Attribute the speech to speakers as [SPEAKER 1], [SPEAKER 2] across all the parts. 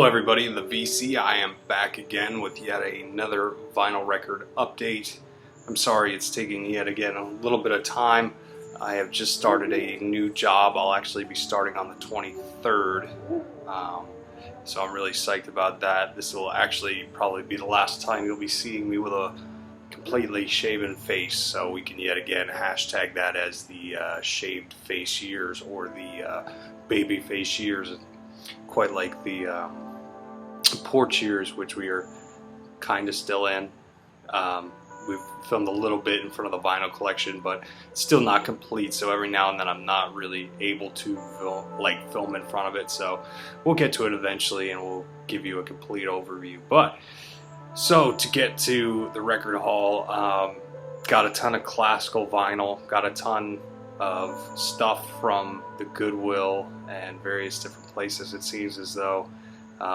[SPEAKER 1] Hello everybody, in the VC. I am back again with yet another vinyl record update. I'm sorry it's taking yet again a little bit of time. I have just started a new job. I'll actually be starting on the 23rd. So I'm really psyched about that. This will actually probably be the last time you'll be seeing me with a completely shaven face, so we can yet again hashtag that as the shaved face years, or the baby face years, quite like the porch years, which we are kind of still in. We've filmed a little bit in front of the vinyl collection, but it's still not complete, so every now and then I'm not really able to film in front of it, so we'll get to it eventually and we'll give you a complete overview. But so to get to the record haul, got a ton of classical vinyl, got a ton of stuff from the Goodwill and various different places. It seems as though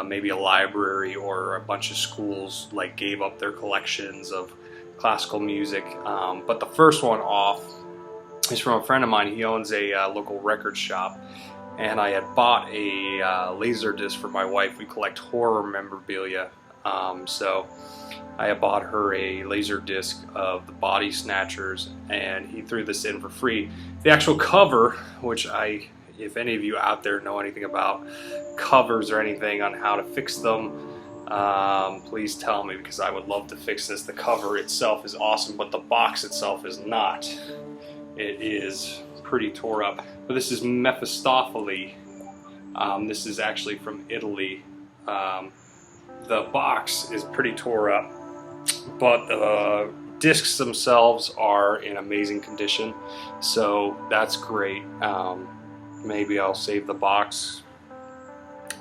[SPEAKER 1] maybe a library or a bunch of schools gave up their collections of classical music. But the first one off is from a friend of mine. He owns a local record shop, and I had bought a laser disc for my wife. We collect horror memorabilia, so I had bought her a laser disc of the Body Snatchers, and he threw this in for free. The actual cover, which if any of you out there know anything about covers or anything on how to fix them, please tell me, because I would love to fix this. The cover itself is awesome, but the box itself is not. It is pretty tore up. But this is Mephistopheles. This is actually from Italy. The box is pretty tore up, but the discs themselves are in amazing condition, so that's great. Maybe I'll save the box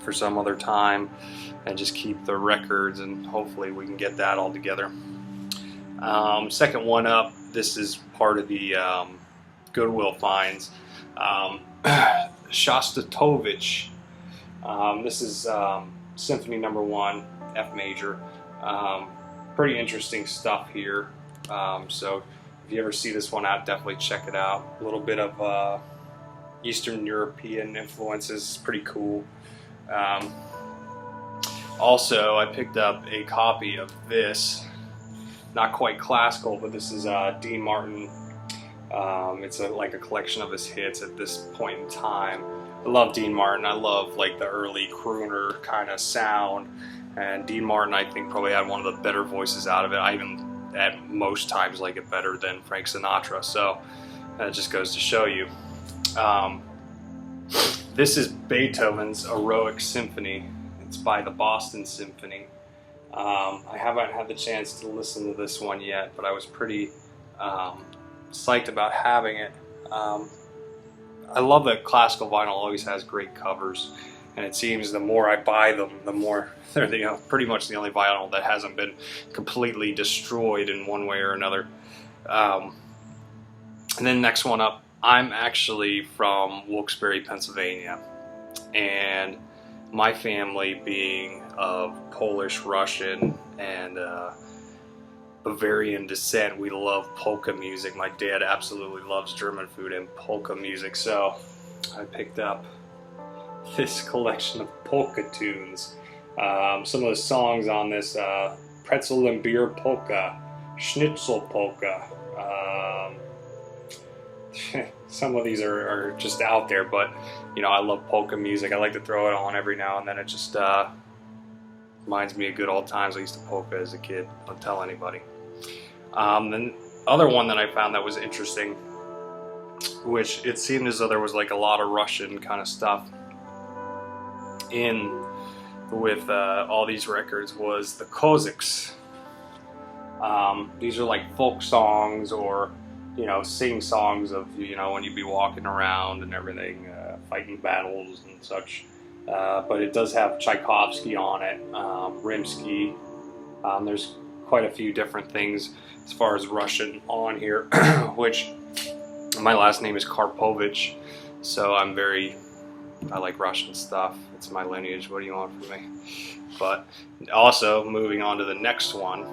[SPEAKER 1] for some other time and just keep the records, and hopefully we can get that all together. Second one up, this is part of the Goodwill finds. Shostakovich. This is Symphony No. 1, F major. Pretty interesting stuff here. So if you ever see this one out, definitely check it out. A little bit of Eastern European influences, pretty cool. Also, I picked up a copy of this, not quite classical, but this is Dean Martin. It's like a collection of his hits at this point in time. I love Dean Martin. I love the early crooner kind of sound, and Dean Martin, I think, probably had one of the better voices out of it. I even at most times like it better than Frank Sinatra, so that just goes to show you. This is Beethoven's Eroic Symphony. It's by the Boston Symphony. I haven't had the chance to listen to this one yet, but I was pretty psyched about having it. I love that classical vinyl always has great covers, and it seems the more I buy them, the more they're pretty much the only vinyl that hasn't been completely destroyed in one way or another. And then next one up, I'm actually from Wilkes-Barre, Pennsylvania, and my family being of Polish, Russian, and Bavarian descent, we love polka music. My dad absolutely loves German food and polka music, so I picked up this collection of polka tunes. Some of the songs on this: Pretzel and Beer Polka, Schnitzel Polka. Some of these are just out there, but I love polka music. I like to throw it on every now and then. It just reminds me of good old times. I used to polka as a kid. Don't tell anybody. The other one that I found that was interesting, which it seemed as though there was a lot of Russian kind of stuff in with all these records, was the Kozyks. These are folk songs, or sing songs of when you'd be walking around and everything, fighting battles and such. But it does have Tchaikovsky on it, Rimsky. There's quite a few different things as far as Russian on here, which my last name is Karpovich, so I like Russian stuff. It's my lineage. What do you want from me? But also, moving on to the next one,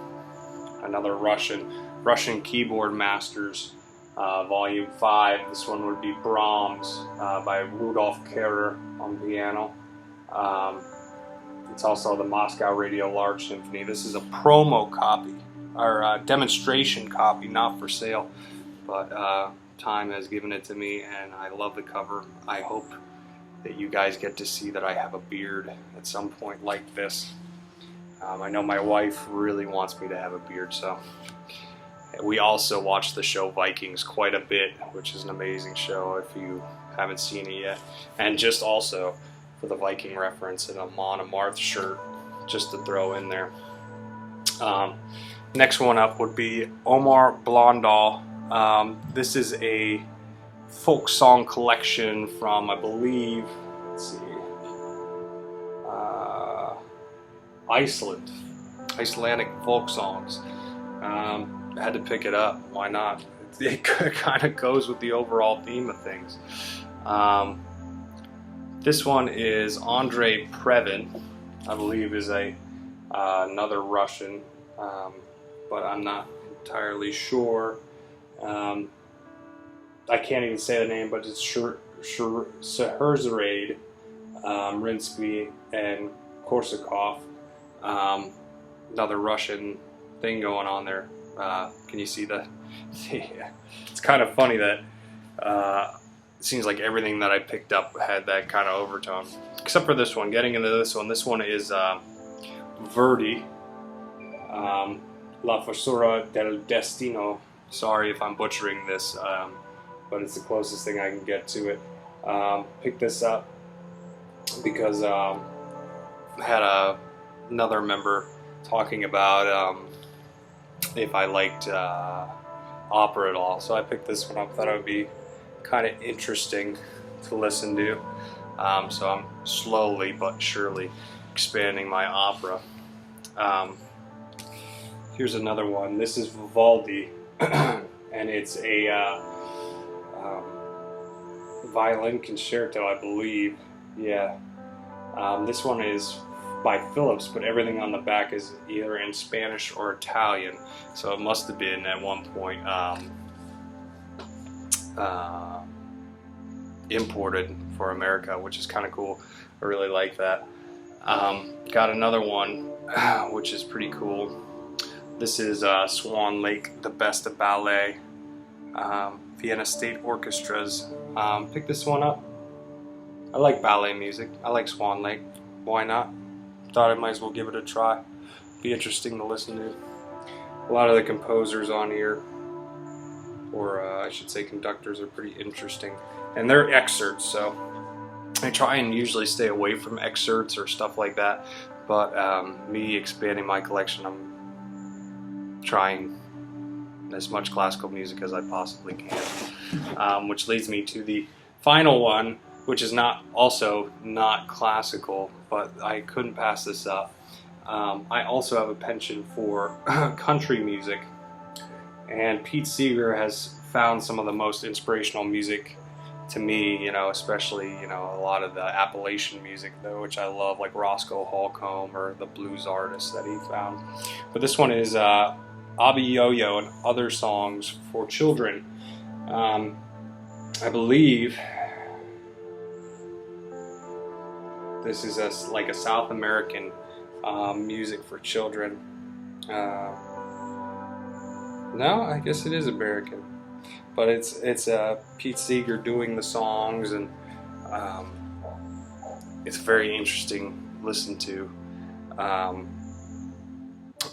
[SPEAKER 1] another Russian Keyboard Masters, Volume 5. This one would be Brahms by Rudolf Kehrer on piano. It's also the Moscow Radio Large Symphony. This is a promo copy, or demonstration copy, not for sale, but Time has given it to me, and I love the cover. I hope that you guys get to see that I have a beard at some point like this. I know my wife really wants me to have a beard, so. We also watch the show Vikings quite a bit, which is an amazing show if you haven't seen it yet. And just also, for the Viking reference, an Amon Amarth shirt, just to throw in there. Next one up would be Omar Blondal. This is a folk song collection from, I believe, let's see, Iceland. Icelandic folk songs. I had to pick it up. Why not? It kind of goes with the overall theme of things. This one is Andrei Previn, I believe is another Russian, but I'm not entirely sure. I can't even say the name, but it's Scheherazade, Rinsky, and Korsakov. Another Russian thing going on there. Can you see that? It's kind of funny that it seems like everything that I picked up had that kind of overtone, except for this one. Getting into this one is Verdi, La Fossura del Destino. Sorry if I'm butchering this, but it's the closest thing I can get to it. Picked this up because I had another member talking about if I liked opera at all, so I picked this one up. Thought it would be kind of interesting to listen to, so I'm slowly but surely expanding my opera. Here's another one. This is Vivaldi, and it's a violin concerto, I believe. Yeah, this one is by Philips, but everything on the back is either in Spanish or Italian, so it must have been at one point imported for America, which is kind of cool. I really like that. Got another one which is pretty cool. This is Swan Lake, the Best of Ballet, Vienna State Orchestras. Picked this one up. I like ballet music. I like Swan Lake. Why not? Thought I might as well give it a try. Be interesting to listen to. A lot of the composers on here, or I should say conductors, are pretty interesting. And they're excerpts, so I try and usually stay away from excerpts or stuff like that. But me expanding my collection, I'm trying as much classical music as I possibly can. Which leads me to the final one, which is also not classical, but I couldn't pass this up. I also have a penchant for country music, and Pete Seeger has found some of the most inspirational music to me, especially, a lot of the Appalachian music, though, which I love, like Roscoe Holcomb or the blues artists that he found. But this one is Abba Yo-Yo and Other Songs for Children. I believe this is like a South American music for children. No, I guess it is American, but it's Pete Seeger doing the songs, and it's very interesting to listen to.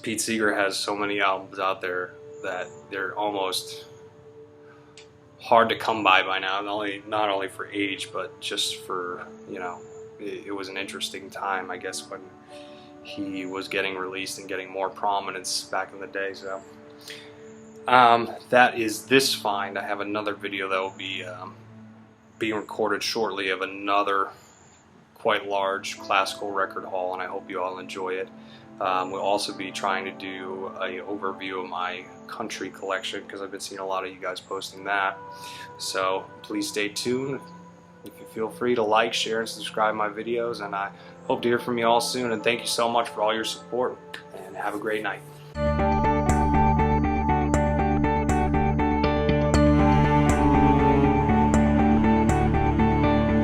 [SPEAKER 1] Pete Seeger has so many albums out there that they're almost hard to come by now. Not only for age, but just for it was an interesting time, I guess, when he was getting released and getting more prominence back in the day. So that is this find. I have another video that will be being recorded shortly of another quite large classical record haul, and I hope you all enjoy it. We'll also be trying to do an overview of my country collection, because I've been seeing a lot of you guys posting that. So please stay tuned. You can feel free to like, share, and subscribe my videos, and I hope to hear from you all soon. And thank you so much for all your support, and have a great night.